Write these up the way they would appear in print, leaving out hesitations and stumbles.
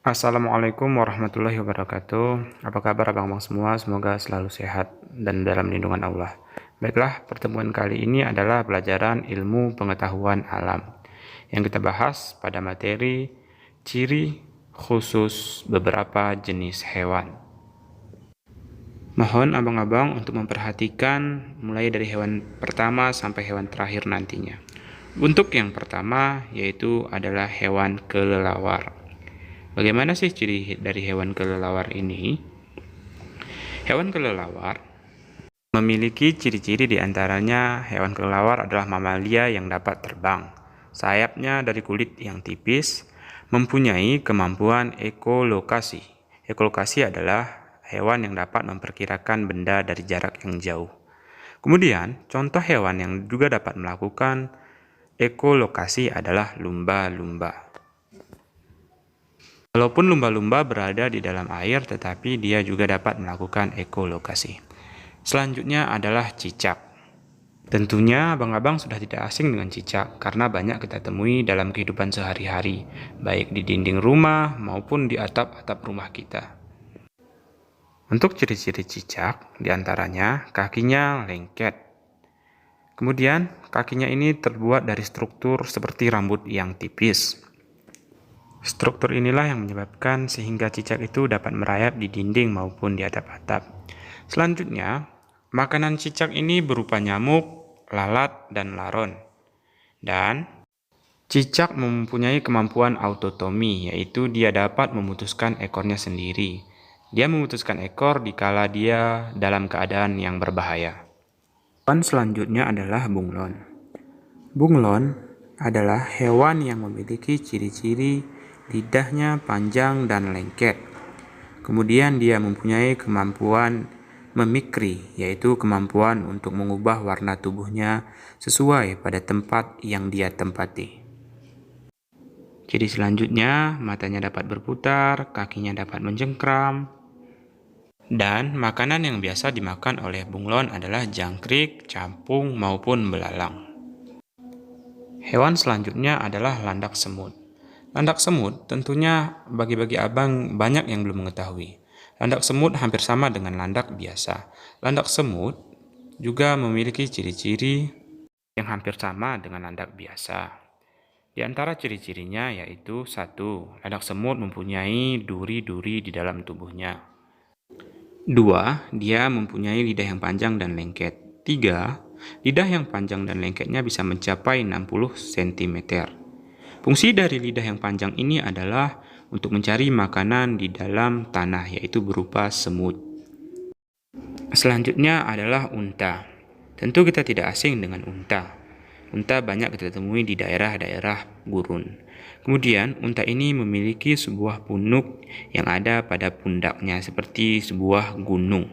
Assalamualaikum warahmatullahi wabarakatuh. Apa kabar abang-abang semua? Semoga selalu sehat dan dalam lindungan Allah. Baiklah, pertemuan kali ini adalah pelajaran ilmu pengetahuan alam yang kita bahas pada materi ciri khusus beberapa jenis hewan. Mohon abang-abang untuk memperhatikan mulai dari hewan pertama sampai hewan terakhir nantinya. Untuk yang pertama yaitu adalah hewan kelelawar. Bagaimana sih ciri dari hewan kelelawar ini? Hewan kelelawar memiliki ciri-ciri diantaranya hewan kelelawar adalah mamalia yang dapat terbang. Sayapnya dari kulit yang tipis, mempunyai kemampuan ekolokasi. Ekolokasi adalah hewan yang dapat memperkirakan benda dari jarak yang jauh. Kemudian, contoh hewan yang juga dapat melakukan ekolokasi adalah lumba-lumba. Walaupun lumba-lumba berada di dalam air, tetapi dia juga dapat melakukan ekolokasi. Selanjutnya adalah cicak. Tentunya abang-abang sudah tidak asing dengan cicak karena banyak kita temui dalam kehidupan sehari-hari, baik di dinding rumah maupun di atap-atap rumah kita. Untuk ciri-ciri cicak, diantaranya kakinya lengket. Kemudian, kakinya ini terbuat dari struktur seperti rambut yang tipis. Struktur inilah yang menyebabkan sehingga cicak itu dapat merayap di dinding maupun di atap-atap. Selanjutnya, makanan cicak ini berupa nyamuk, lalat, dan laron. Dan cicak mempunyai kemampuan autotomi, yaitu dia dapat memutuskan ekornya sendiri. Dia memutuskan ekor dikala dia dalam keadaan yang berbahaya. Hewan selanjutnya adalah bunglon. Bunglon adalah hewan yang memiliki ciri-ciri lidahnya panjang dan lengket. Kemudian dia mempunyai kemampuan memikri, yaitu kemampuan untuk mengubah warna tubuhnya sesuai pada tempat yang dia tempati. Ciri selanjutnya, matanya dapat berputar, kakinya dapat mencengkram, dan makanan yang biasa dimakan oleh bunglon adalah jangkrik, capung, maupun belalang. Hewan selanjutnya adalah landak semut. Landak semut tentunya bagi abang banyak yang belum mengetahui. Landak semut hampir sama dengan landak biasa. Landak semut juga memiliki ciri-ciri yang hampir sama dengan landak biasa. Di antara ciri-cirinya yaitu 1. Landak semut mempunyai duri-duri di dalam tubuhnya. 2. Dia mempunyai lidah yang panjang dan lengket. 3. Lidah yang panjang dan lengketnya bisa mencapai 60 cm. Fungsi dari lidah yang panjang ini adalah untuk mencari makanan di dalam tanah, yaitu berupa semut. Selanjutnya adalah unta. Tentu kita tidak asing dengan unta. Unta banyak kita temui di daerah-daerah gurun. Kemudian, unta ini memiliki sebuah punuk yang ada pada pundaknya seperti sebuah gunung.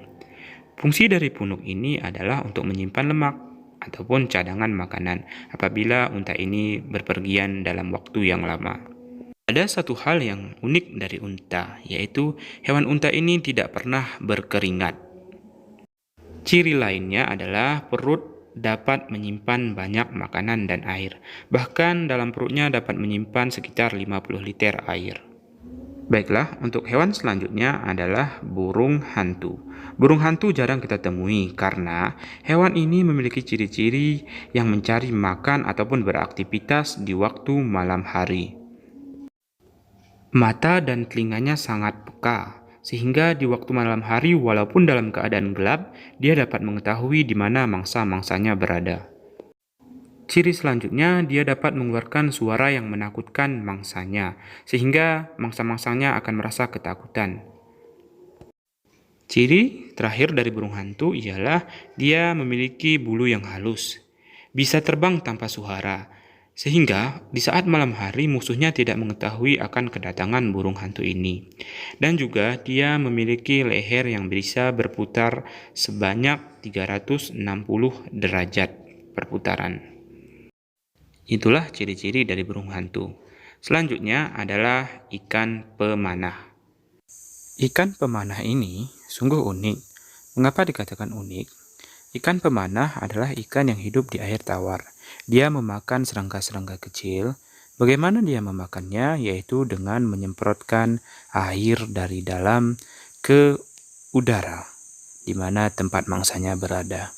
Fungsi dari punuk ini adalah untuk menyimpan lemak ataupun cadangan makanan apabila unta ini berpergian dalam waktu yang lama. Ada satu hal yang unik dari unta, yaitu hewan unta ini tidak pernah berkeringat. Ciri lainnya adalah perut dapat menyimpan banyak makanan dan air. Bahkan dalam perutnya dapat menyimpan sekitar 50 liter air. Baiklah, untuk hewan selanjutnya adalah burung hantu. Burung hantu jarang kita temui karena hewan ini memiliki ciri-ciri yang mencari makan ataupun beraktivitas di waktu malam hari. Mata dan telinganya sangat peka, sehingga di waktu malam hari walaupun dalam keadaan gelap, dia dapat mengetahui di mana mangsa-mangsanya berada. Ciri selanjutnya, dia dapat mengeluarkan suara yang menakutkan mangsanya, sehingga mangsa-mangsanya akan merasa ketakutan. Ciri terakhir dari burung hantu ialah dia memiliki bulu yang halus, bisa terbang tanpa suara, sehingga di saat malam hari musuhnya tidak mengetahui akan kedatangan burung hantu ini. Dan juga dia memiliki leher yang bisa berputar sebanyak 360 derajat perputaran. Itulah ciri-ciri dari burung hantu. Selanjutnya adalah ikan pemanah. Ikan pemanah ini sungguh unik. Mengapa dikatakan unik? Ikan pemanah adalah ikan yang hidup di air tawar. Dia memakan serangga-serangga kecil Bagaimana dia memakannya? Yaitu dengan menyemprotkan air dari dalam ke udara, di mana tempat mangsanya berada.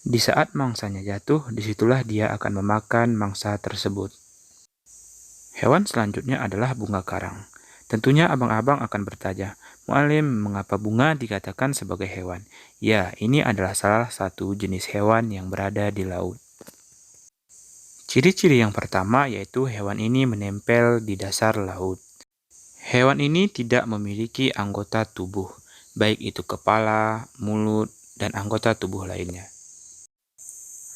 Di saat mangsanya jatuh, disitulah dia akan memakan mangsa tersebut. Hewan selanjutnya adalah bunga karang. Tentunya abang-abang akan bertanya, Mu'alim, mengapa bunga dikatakan sebagai hewan? Ya, ini adalah salah satu jenis hewan yang berada di laut. Ciri-ciri yang pertama yaitu hewan ini menempel di dasar laut. Hewan ini tidak memiliki anggota tubuh, baik itu kepala, mulut, dan anggota tubuh lainnya.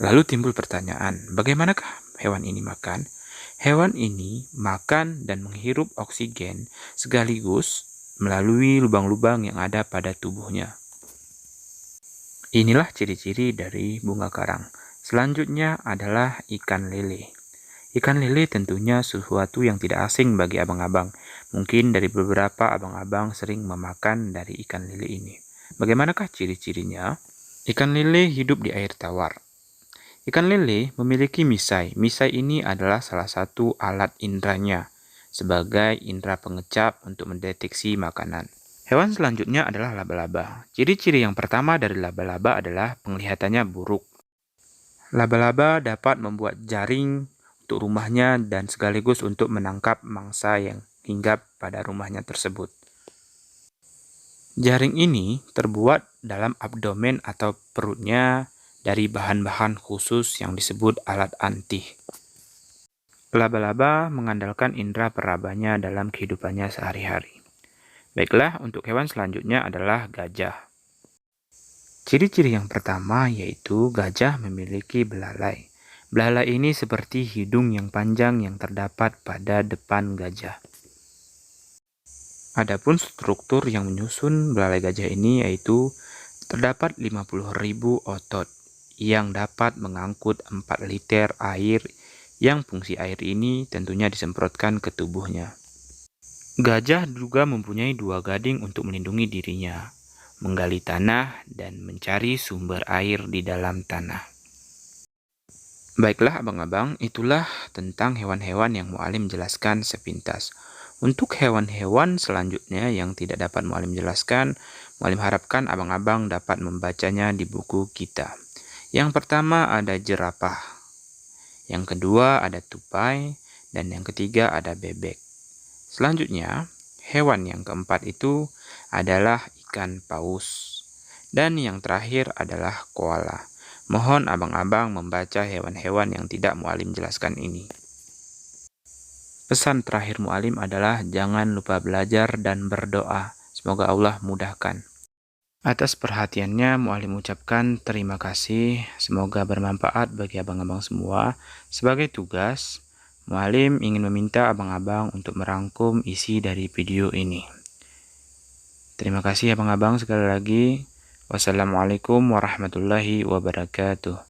Lalu timbul pertanyaan, bagaimanakah hewan ini makan? Hewan ini makan dan menghirup oksigen sekaligus melalui lubang-lubang yang ada pada tubuhnya. Inilah ciri-ciri dari bunga karang. Selanjutnya adalah ikan lele. Ikan lele tentunya sesuatu yang tidak asing bagi abang-abang. Mungkin dari beberapa abang-abang sering memakan dari ikan lele ini. Bagaimanakah ciri-cirinya? Ikan lele hidup di air tawar. Ikan lele memiliki misai. Misai ini adalah salah satu alat indranya sebagai indera pengecap untuk mendeteksi makanan. Hewan selanjutnya adalah laba-laba. Ciri-ciri yang pertama dari laba-laba adalah penglihatannya buruk. Laba-laba dapat membuat jaring untuk rumahnya dan sekaligus untuk menangkap mangsa yang hinggap pada rumahnya tersebut. Jaring ini terbuat dalam abdomen atau perutnya dari bahan-bahan khusus yang disebut alat antih. Laba-laba mengandalkan indera perabanya dalam kehidupannya sehari-hari. Baiklah, untuk hewan selanjutnya adalah gajah. Ciri-ciri yang pertama yaitu gajah memiliki belalai. Belalai ini seperti hidung yang panjang yang terdapat pada depan gajah. Adapun struktur yang menyusun belalai gajah ini yaitu terdapat 50.000 otot yang dapat mengangkut 4 liter air yang fungsi air ini tentunya disemprotkan ke tubuhnya. Gajah juga mempunyai 2 gading untuk melindungi dirinya, menggali tanah dan mencari sumber air di dalam tanah. Baiklah abang-abang, itulah tentang hewan-hewan yang Mu'alim jelaskan sepintas. Untuk hewan-hewan selanjutnya yang tidak dapat Mu'alim jelaskan, Mu'alim harapkan abang-abang dapat membacanya di buku kita. Yang pertama ada jerapah, yang kedua ada tupai, dan yang ketiga ada bebek. Selanjutnya, hewan yang keempat itu adalah ikan paus. Dan yang terakhir adalah koala. Mohon abang-abang membaca hewan-hewan yang tidak Mu'alim jelaskan ini. Pesan terakhir Mu'alim adalah jangan lupa belajar dan berdoa. Semoga Allah mudahkan. Atas perhatiannya Mu'alim ucapkan terima kasih. Semoga bermanfaat bagi abang-abang semua. Sebagai tugas, Mu'alim ingin meminta abang-abang untuk merangkum isi dari video ini. Terima kasih abang-abang sekali lagi. Wassalamualaikum warahmatullahi wabarakatuh.